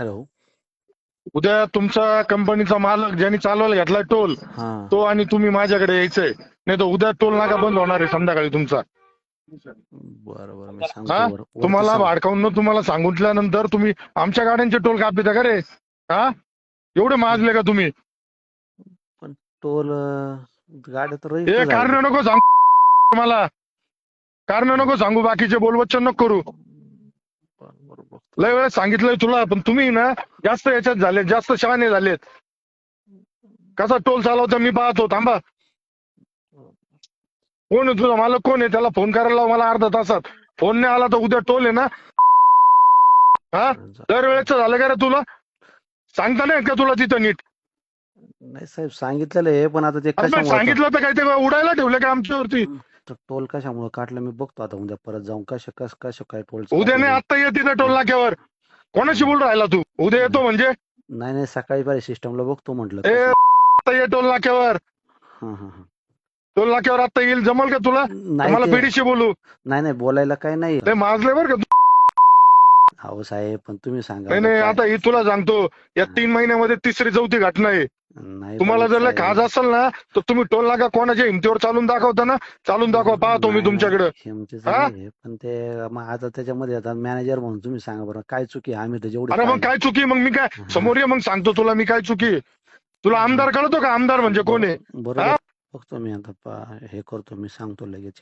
Hello. उद्या तुमचा कंपनीचा मालक ज्यांनी चालवायला घेतलाय टोल, हा तो आणि तुम्ही माझ्याकडे यायचंय. नाही तर उद्या टोल नाका बंद होणार आहे संध्याकाळी तुमचा. बरं बरं मी हा, सांगतो वरती तुम्हाला सांग. भाडकावून तुम्हाला सांगितल्यानंतर तुम्ही आमच्या गाड्यांचे टोल कापिता का रे? हा, एवढे माजले का तुम्ही? पण टोल गाड्या तर रजिस्टर हे झाले. कारण नको सांगू मला, कारण नको सांगू, बाकीचे बोलवच्चन नको करू. बरोबर बघतो. लय वेळेस सांगितलंय तुला, पण तुम्ही ना जास्त याच्यात झाले, जास्त शहाणे झालेत. कसा टोल चालवता मी पाहतो, थांबा. कोण आहे तुझा मालक, कोण आहे? त्याला फोन करायला लाव मला अर्धा तासात. फोन नाही आला तर उद्या टोल आहे ना. हा, दरवेळेच झालं का रे तुला? सांगता नाही का तुला तिथं नीट? नाही साहेब सांगितलेलं आहे, पण आता ते अरे पण कशामुळे सांगितलं तर काय ते उडायला ठेवलं का आमच्यावरती? टोल कशामुळे काढलं मी बघतो आता उद्या परत जाऊन कसं काय टोल उद्या नाही, काढलं. आत्ता ये तिथं टोल नाक्यावर. कोणाशी बोल राहिला तू? उद्या येतो म्हणजे? नाही नाही सकाळी पाहिजे सिस्टमला बघतो म्हटलं. ए, आत्ता ये टोल नाक्यावर. हा हा हा. टोल नाक्यावर आत्ता येईल, जमल का तुला? नाही मला ते बीडीशी बोलू? नाही नाही बोलायला काही नाही. ते माजले बरं का. अहो साहेब पण तुम्ही सांगा नाही आता नाही, काय. आता ही तुला सांगतो, या 3 महिन्यामध्ये तिसरी चौथी घटना आहे. नाही तुम्हाला पण जर लय साहेब, खाज असेल ना, तर तुम्ही टोल नाका कोणाच्या हिमतीवर चालून दाखवता ना, चालून दाखवा, पाहतो मी नाही नाही तुमच्याकडे. हिमतीचं हा, नाही पण ते मग आता त्याच्यामध्ये आता मॅनेजर म्हणून तुम्ही सांगा बरं काय चुकी आहे? आम्ही तर जेवढी अरे मग काढली. काय चुकी? मग मी काय हा. समोर ये, मग सांगतो तुला मी काय चुकी. तुला आमदार कळतो का? आमदार म्हणजे कोण आहे? बरोबर हा, बघतो मी आता हे करतो मी सांगतो लगेच.